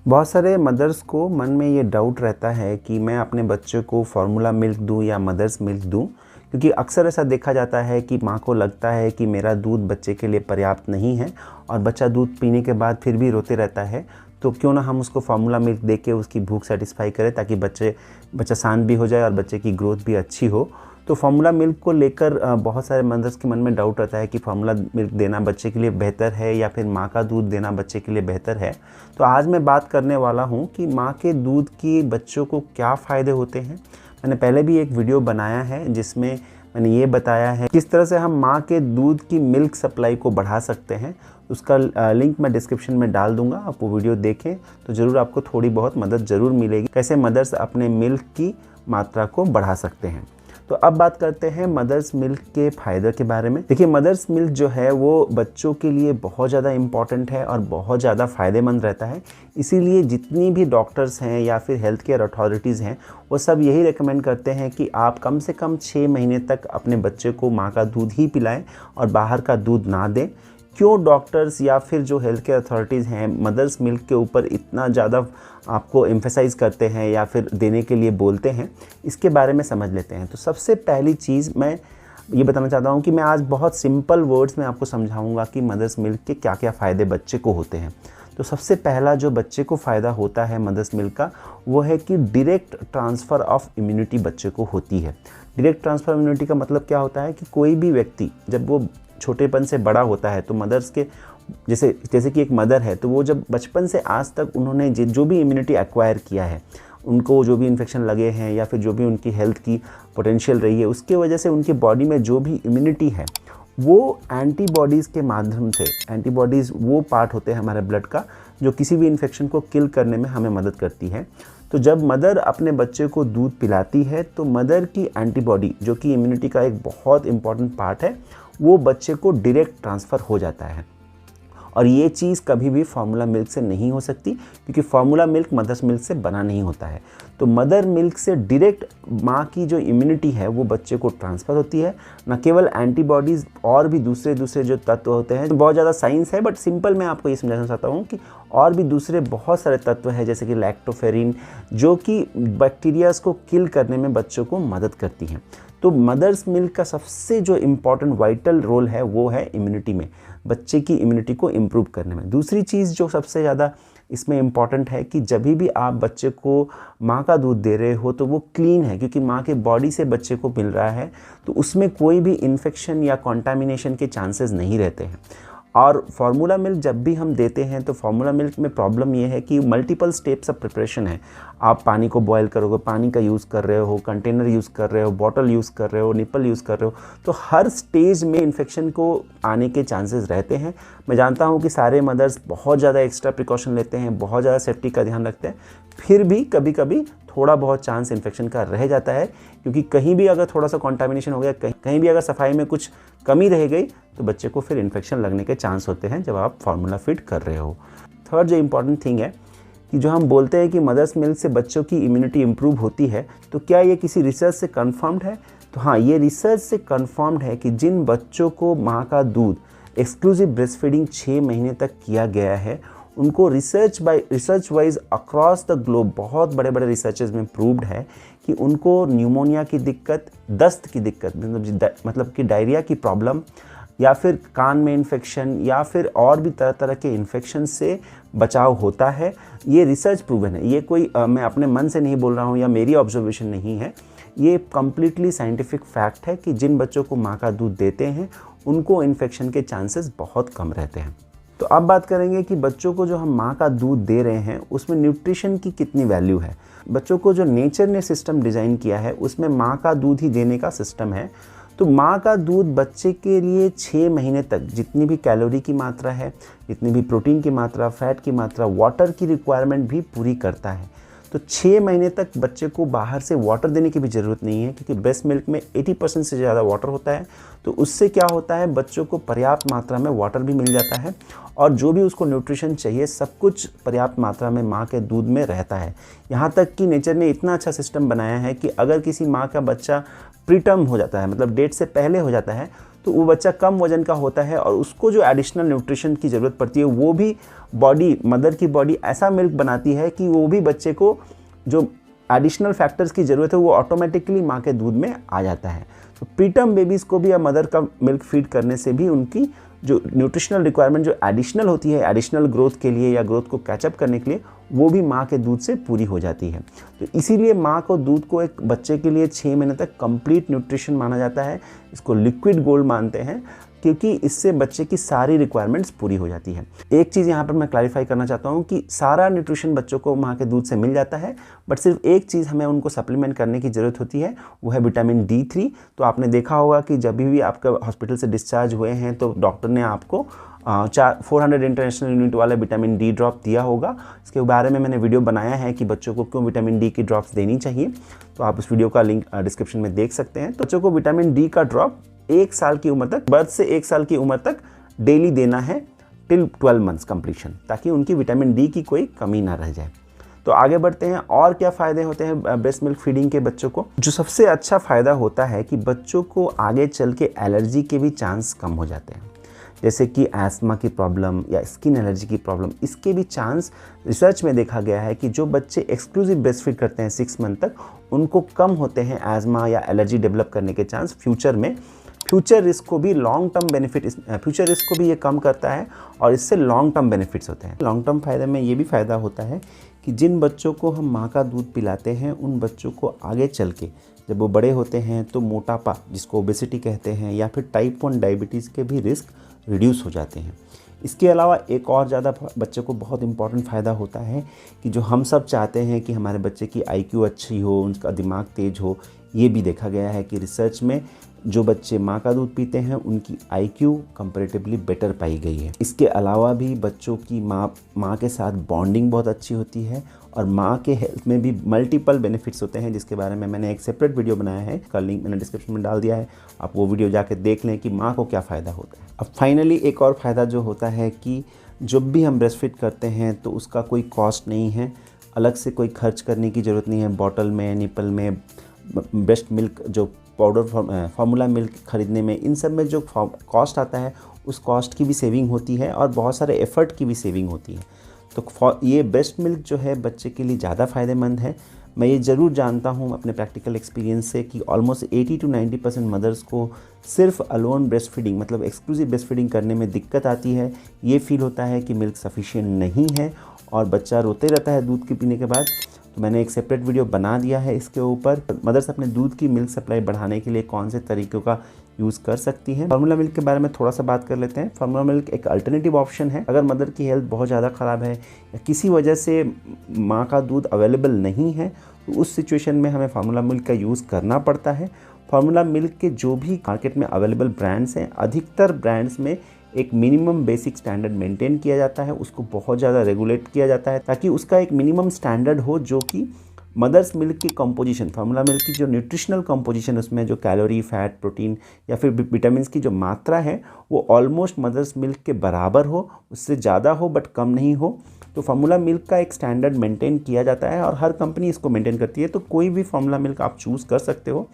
बहुत सारे मदर्स को मन में ये डाउट रहता है कि मैं अपने बच्चे को फार्मूला मिल्क दूं या मदर्स मिल्क दूं, क्योंकि अक्सर ऐसा देखा जाता है कि माँ को लगता है कि मेरा दूध बच्चे के लिए पर्याप्त नहीं है और बच्चा दूध पीने के बाद फिर भी रोते रहता है, तो क्यों ना हम उसको फार्मूला मिल्क दे के उसकी भूख सेटिस्फाई करें ताकि बच्चा शांत भी हो जाए और बच्चे की ग्रोथ भी अच्छी हो। तो फार्मूला मिल्क को लेकर बहुत सारे मदर्स के मन में डाउट रहता है कि फार्मूला मिल्क देना बच्चे के लिए बेहतर है या फिर माँ का दूध देना बच्चे के लिए बेहतर है। तो आज मैं बात करने वाला हूँ कि माँ के दूध की बच्चों को क्या फ़ायदे होते हैं। मैंने पहले भी एक वीडियो बनाया है जिसमें मैंने ये बताया है किस तरह से हम माँ के दूध की मिल्क सप्लाई को बढ़ा सकते हैं। उसका लिंक मैं डिस्क्रिप्शन में डाल दूंगा, आप वो वीडियो देखें तो ज़रूर आपको थोड़ी बहुत मदद ज़रूर मिलेगी कैसे मदर्स अपने मिल्क की मात्रा को बढ़ा सकते हैं। तो अब बात करते हैं मदर्स मिल्क के फ़ायदे के बारे में। देखिए, मदर्स मिल्क जो है वो बच्चों के लिए बहुत ज़्यादा इम्पॉर्टेंट है और बहुत ज़्यादा फ़ायदेमंद रहता है। इसीलिए जितनी भी डॉक्टर्स हैं या फिर हेल्थ केयर अथॉरिटीज़ हैं वो सब यही रेकमेंड करते हैं कि आप कम से कम 6 महीने तक अपने बच्चे को माँ का दूध ही पिलाएं और बाहर का दूध ना दें। क्यों डॉक्टर्स या फिर जो हेल्थ केयर अथॉरिटीज़ हैं मदर्स मिल्क के ऊपर इतना ज़्यादा आपको एम्फेसाइज़ करते हैं या फिर देने के लिए बोलते हैं, इसके बारे में समझ लेते हैं। तो सबसे पहली चीज़ मैं ये बताना चाहता हूँ कि मैं आज बहुत सिंपल वर्ड्स में आपको समझाऊंगा कि मदर्स मिल्क के क्या क्या फ़ायदे बच्चे को होते हैं। तो सबसे पहला जो बच्चे को फ़ायदा होता है मदर्स मिल्क का, वो है कि डायरेक्ट ट्रांसफ़र ऑफ इम्यूनिटी बच्चे को होती है। डायरेक्ट ट्रांसफ़र ऑफ इम्यूनिटी का मतलब क्या होता है कि कोई भी व्यक्ति जब वो छोटेपन से बड़ा होता है तो मदर्स के जैसे कि एक मदर है तो वो जब बचपन से आज तक उन्होंने जो भी इम्यूनिटी एक्वायर किया है, उनको जो भी इन्फेक्शन लगे हैं या फिर जो भी उनकी हेल्थ की पोटेंशियल रही है, उसके वजह से उनकी बॉडी में जो भी इम्यूनिटी है वो एंटीबॉडीज़ के माध्यम से, एंटीबॉडीज़ वो पार्ट होते हैं हमारे ब्लड का जो किसी भी इन्फेक्शन को किल करने में हमें मदद करती है। तो जब मदर अपने बच्चे को दूध पिलाती है तो मदर की एंटीबॉडी जो कि इम्यूनिटी का एक बहुत इंपॉर्टेंट पार्ट है वो बच्चे को डायरेक्ट ट्रांसफ़र हो जाता है। और ये चीज़ कभी भी फार्मूला मिल्क से नहीं हो सकती क्योंकि फार्मूला मिल्क मदर्स मिल्क से बना नहीं होता है। तो मदर मिल्क से डायरेक्ट माँ की जो इम्यूनिटी है वो बच्चे को ट्रांसफ़र होती है। न केवल एंटीबॉडीज़ और भी दूसरे जो तत्व होते हैं, तो बहुत ज़्यादा साइंस है बट सिंपल मैं आपको ये समझाना चाहता हूँ कि और भी दूसरे बहुत सारे तत्व हैं जैसे कि लैक्टोफेरिन जो कि बैक्टीरियाज़ को किल करने में बच्चों को मदद करती हैं। तो मदर्स मिल्क का सबसे जो इम्पॉर्टेंट वाइटल रोल है वो है इम्यूनिटी में, बच्चे की इम्यूनिटी को इम्प्रूव करने में। दूसरी चीज़ जो सबसे ज़्यादा इसमें इम्पॉर्टेंट है कि जब भी आप बच्चे को माँ का दूध दे रहे हो तो वो क्लीन है, क्योंकि माँ के बॉडी से बच्चे को मिल रहा है तो उसमें कोई भी इन्फेक्शन या कॉन्टामिनेशन के चांसेस नहीं रहते हैं। और फार्मूला मिल्क जब भी हम देते हैं तो फार्मूला मिल्क में प्रॉब्लम ये है कि मल्टीपल स्टेप्स ऑफ प्रिपरेशन है। आप पानी को बॉयल करोगे, पानी का यूज़ कर रहे हो, कंटेनर यूज़ कर रहे हो, बॉटल यूज़ कर रहे हो, निप्पल यूज़ कर रहे हो, तो हर स्टेज में इन्फेक्शन को आने के चांसेस रहते हैं। मैं जानता हूँ कि सारे मदर्स बहुत ज़्यादा एक्स्ट्रा प्रिकॉशन लेते हैं, बहुत ज़्यादा सेफ्टी का ध्यान रखते हैं, फिर भी कभी कभी थोड़ा बहुत चांस इन्फेक्शन का रह जाता है क्योंकि कहीं भी अगर थोड़ा सा कॉन्टामिनेशन हो गया, कहीं भी अगर सफाई में कुछ कमी रह गई तो बच्चे को फिर इन्फेक्शन लगने के चांस होते हैं जब आप फार्मूला फीड कर रहे हो। थर्ड जो इम्पॉर्टेंट थिंग है कि जो हम बोलते हैं कि मदर्स मिल्क से बच्चों की इम्यूनिटी इम्प्रूव होती है, तो क्या ये किसी रिसर्च से कन्फर्म्ड है? तो हाँ, ये रिसर्च से कन्फर्म्ड है कि जिन बच्चों को माँ का दूध एक्सक्लूसिव ब्रेस्ट फीडिंग 6 महीने तक किया गया है उनको research wise across the globe बहुत बड़े बड़े रिसर्चेज में प्रूव्ड है कि उनको न्यूमोनिया की दिक्कत, दस्त की दिक्कत मतलब कि डायरिया की प्रॉब्लम या फिर कान में इन्फेक्शन या फिर और भी तरह तरह के इन्फेक्शन से बचाव होता है। ये रिसर्च प्रूवन है, ये कोई मैं अपने मन से नहीं बोल रहा हूँ या मेरी ऑब्जर्वेशन नहीं है, ये कम्प्लीटली साइंटिफिक फैक्ट है कि जिन बच्चों को माँ का दूध देते हैं उनको इन्फेक्शन के चांसेस बहुत कम रहते हैं। तो अब बात करेंगे कि बच्चों को जो हम माँ का दूध दे रहे हैं उसमें न्यूट्रिशन की कितनी वैल्यू है। बच्चों को जो नेचर ने सिस्टम डिज़ाइन किया है उसमें माँ का दूध ही देने का सिस्टम है। तो माँ का दूध बच्चे के लिए 6 महीने तक जितनी भी कैलोरी की मात्रा है, जितनी भी प्रोटीन की मात्रा, फैट की मात्रा, वाटर की रिक्वायरमेंट भी पूरी करता है। तो 6 महीने तक बच्चे को बाहर से वाटर देने की भी ज़रूरत नहीं है क्योंकि ब्रेस्ट मिल्क में 80% से ज़्यादा वाटर होता है। तो उससे क्या होता है, बच्चों को पर्याप्त मात्रा में वाटर भी मिल जाता है और जो भी उसको न्यूट्रिशन चाहिए सब कुछ पर्याप्त मात्रा में माँ के दूध में रहता है। यहाँ तक कि नेचर ने इतना अच्छा सिस्टम बनाया है कि अगर किसी माँ का बच्चा प्रीटर्म हो जाता है, मतलब डेट से पहले हो जाता है, तो वो बच्चा कम वजन का होता है और उसको जो एडिशनल न्यूट्रिशन की ज़रूरत पड़ती है वो भी मदर की बॉडी ऐसा मिल्क बनाती है कि वो भी बच्चे को जो एडिशनल फैक्टर्स की ज़रूरत है वो ऑटोमेटिकली माँ के दूध में आ जाता है। तो प्रीटर्म बेबीज़ को भी अब मदर का मिल्क फीड करने से भी उनकी जो न्यूट्रिशनल रिक्वायरमेंट जो एडिशनल होती है एडिशनल ग्रोथ के लिए या ग्रोथ को कैचअप करने के लिए, वो भी माँ के दूध से पूरी हो जाती है। तो इसीलिए माँ को दूध को एक बच्चे के लिए 6 महीने तक कंप्लीट न्यूट्रिशन माना जाता है। इसको लिक्विड गोल्ड मानते हैं क्योंकि इससे बच्चे की सारी रिक्वायरमेंट्स पूरी हो जाती है। एक चीज़ यहाँ पर मैं क्लैरिफाई करना चाहता हूँ कि सारा न्यूट्रिशन बच्चों को माँ के दूध से मिल जाता है, बट सिर्फ एक चीज़ हमें उनको सप्लीमेंट करने की ज़रूरत होती है, वो है विटामिन D3। तो आपने देखा होगा कि जब भी आपका हॉस्पिटल से डिस्चार्ज हुए हैं तो डॉक्टर ने आपको 400 इंटरनेशनल यूनिट वाला विटामिन D ड्रॉप दिया होगा। इसके बारे में मैंने वीडियो बनाया है कि बच्चों को क्यों विटामिन D की ड्रॉप्स देनी चाहिए, तो आप उस वीडियो का लिंक डिस्क्रिप्शन में देख सकते हैं। तो बच्चों को विटामिन D का ड्रॉप 1 साल की उम्र तक, बर्थ से 1 साल की उम्र तक डेली देना है टिल 12 मंथ्स कंप्लीशन, ताकि उनकी विटामिन D की कोई कमी ना रह जाए। तो आगे बढ़ते हैं, और क्या फ़ायदे होते हैं ब्रेस्ट मिल्क फीडिंग के बच्चों को। जो सबसे अच्छा फ़ायदा होता है कि बच्चों को आगे चल के एलर्जी के भी चांस कम हो जाते हैं, जैसे कि एस्थमा की प्रॉब्लम या स्किन एलर्जी की प्रॉब्लम, इसके भी चांस रिसर्च में देखा गया है कि जो बच्चे एक्सक्लूसिव ब्रेस्ट फीड करते हैं 6 मंथ तक, उनको कम होते हैं एस्थमा या एलर्जी डेवलप करने के चांस फ्यूचर में। फ्यूचर रिस्क को भी long term benefit, future risk को भी ये कम करता है और इससे लॉन्ग टर्म बेनिफिट्स होते हैं। लॉन्ग टर्म फ़ायदे में ये भी फ़ायदा होता है कि जिन बच्चों को हम माँ का दूध पिलाते हैं उन बच्चों को आगे चल के जब वो बड़े होते हैं तो मोटापा, जिसको ओबेसिटी कहते हैं, या फिर टाइप 1 डायबिटीज़ के भी रिस्क रिड्यूस हो जाते हैं। इसके अलावा एक और ज़्यादा बच्चे को बहुत इंपॉर्टेंट फ़ायदा होता है कि जो हम सब चाहते हैं कि हमारे बच्चे की IQ अच्छी हो, उनका दिमाग तेज हो, ये भी देखा गया है कि रिसर्च में जो बच्चे माँ का दूध पीते हैं उनकी IQ कंपैरेटिवली बेटर पाई गई है। इसके अलावा भी बच्चों की माँ के साथ बॉन्डिंग बहुत अच्छी होती है और माँ के हेल्थ में भी मल्टीपल बेनिफिट्स होते हैं, जिसके बारे में मैंने एक सेपरेट वीडियो बनाया है, का लिंक मैंने डिस्क्रिप्शन में डाल दिया है, आप वो वीडियो जाके देख लें कि माँ को क्या फ़ायदा होता है। अब फाइनली एक और फ़ायदा जो होता है कि जब भी हम ब्रेस्ट फीड करते हैं तो उसका कोई कॉस्ट नहीं है, अलग से कोई खर्च करने की ज़रूरत नहीं है। बॉटल में, निपल में, ब्रेस्ट मिल्क जो पाउडर फार्मूला मिल्क ख़रीदने में, इन सब में जो कॉस्ट आता है उस कॉस्ट की भी सेविंग होती है और बहुत सारे एफ़र्ट की भी सेविंग होती है। तो ये ब्रेस्ट मिल्क जो है बच्चे के लिए ज़्यादा फ़ायदेमंद है। मैं ये ज़रूर जानता हूँ अपने प्रैक्टिकल एक्सपीरियंस से कि ऑलमोस्ट 80 to 90% मदर्स को सिर्फ अलोन ब्रेस्ट फीडिंग, मतलब एक्सक्लूसिव ब्रेस्ट फीडिंग करने में दिक्कत आती है। ये फील होता है कि मिल्क सफिशिएंट नहीं है और बच्चा रोते रहता है दूध के पीने के बाद। तो मैंने एक सेपरेट वीडियो बना दिया है इसके ऊपर, मदर्स अपने दूध की मिल्क सप्लाई बढ़ाने के लिए कौन से तरीक़ों का यूज़ कर सकती हैं। फार्मूला मिल्क के बारे में थोड़ा सा बात कर लेते हैं। फार्मूला मिल्क एक अल्टरनेटिव ऑप्शन है। अगर मदर की हेल्थ बहुत ज़्यादा ख़राब है या किसी वजह से माँ का दूध अवेलेबल नहीं है तो उस सिचुएशन में हमें फार्मूला मिल्क का यूज़ करना पड़ता है। फार्मूला मिल्क के जो भी मार्केट में अवेलेबल ब्रांड्स हैं, अधिकतर ब्रांड्स में एक मिनिमम बेसिक स्टैंडर्ड मेंटेन किया जाता है, उसको बहुत ज़्यादा रेगुलेट किया जाता है ताकि उसका एक मिनिमम स्टैंडर्ड हो जो कि मदर्स मिल्क की कंपोजिशन, फार्मूला मिल्क की जो न्यूट्रिशनल कंपोजिशन, उसमें जो कैलोरी, फैट, प्रोटीन या फिर विटामिन की जो मात्रा है वो ऑलमोस्ट मदर्स मिल्क के बराबर हो, उससे ज़्यादा हो बट कम नहीं हो। तो फार्मूला मिल्क का एक स्टैंडर्ड मेंटेन किया जाता है और हर कंपनी इसको मेंटेन करती है। तो कोई भी फार्मूला मिल्क आप चूज़ कर सकते हो।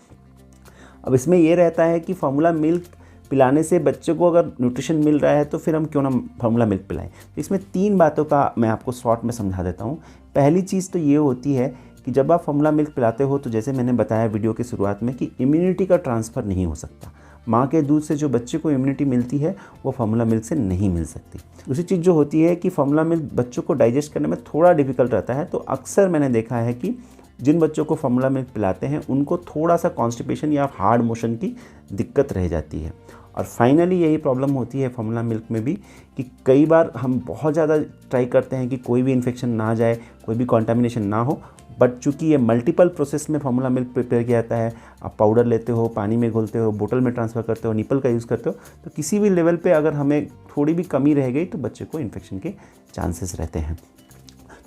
अब इसमें ये रहता है कि फार्मूला मिल्क पिलाने से बच्चे को अगर न्यूट्रिशन मिल रहा है तो फिर हम क्यों ना फार्मूला मिल्क पिलाएं। तो इसमें 3 बातों का मैं आपको शॉर्ट में समझा देता हूँ। पहली चीज़ तो ये होती है कि जब आप फार्मूला मिल्क पिलाते हो तो जैसे मैंने बताया वीडियो की शुरुआत में कि इम्यूनिटी का ट्रांसफ़र नहीं हो सकता। माँ के दूध से जो बच्चे को इम्यूनिटी मिलती है वो फार्मूला मिल्क से नहीं मिल सकती। दूसरी चीज़ जो होती है कि फार्मूला मिल्क बच्चों को डाइजेस्ट करने में थोड़ा डिफ़िकल्ट रहता है। तो अक्सर मैंने देखा है कि जिन बच्चों को फार्मूला मिल्क पिलाते हैं उनको थोड़ा सा कॉन्स्टिपेशन या हार्ड मोशन की दिक्कत रह जाती है। और फाइनली यही प्रॉब्लम होती है फार्मूला मिल्क में भी कि कई बार हम बहुत ज़्यादा ट्राई करते हैं कि कोई भी इन्फेक्शन ना जाए, कोई भी कॉन्टामिनेशन ना हो, बट चूँकि ये मल्टीपल प्रोसेस में फार्मूला मिल्क प्रिपेयर किया जाता है, आप पाउडर लेते हो, पानी में घोलते हो, बोतल में ट्रांसफ़र करते हो, निपल का यूज़ करते हो, तो किसी भी लेवल पे अगर हमें थोड़ी भी कमी रह गई तो बच्चे को इन्फेक्शन के चांसेस रहते हैं।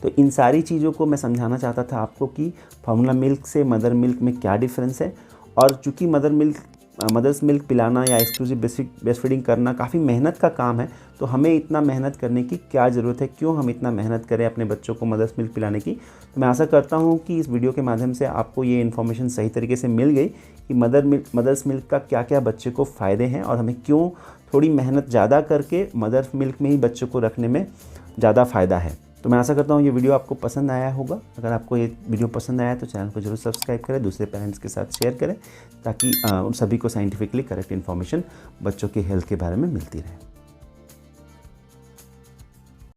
तो इन सारी चीज़ों को मैं समझाना चाहता था आपको कि फार्मूला मिल्क से मदर मिल्क में क्या डिफरेंस है। और चूँकि मदर मिल्क मदर्स मिल्क पिलाना या एक्सक्लूसिव ब्रेस्ट फीडिंग करना काफ़ी मेहनत का काम है, तो हमें इतना मेहनत करने की क्या ज़रूरत है, क्यों हम इतना मेहनत करें अपने बच्चों को मदर्स मिल्क पिलाने की। तो मैं आशा करता हूँ कि इस वीडियो के माध्यम से आपको ये इन्फॉर्मेशन सही तरीके से मिल गई कि मदर्स मिल्क का क्या क्या बच्चे को फ़ायदे हैं और हमें क्यों थोड़ी मेहनत ज़्यादा करके मदर्स मिल्क में ही बच्चों को रखने में ज़्यादा फ़ायदा है। तो मैं आशा करता हूँ ये वीडियो आपको पसंद आया होगा। अगर आपको ये वीडियो पसंद आया तो चैनल को जरूर सब्सक्राइब करें, दूसरे पेरेंट्स के साथ शेयर करें, ताकि उन सभी को साइंटिफिकली करेक्ट इन्फॉर्मेशन बच्चों के हेल्थ के बारे में मिलती रहे।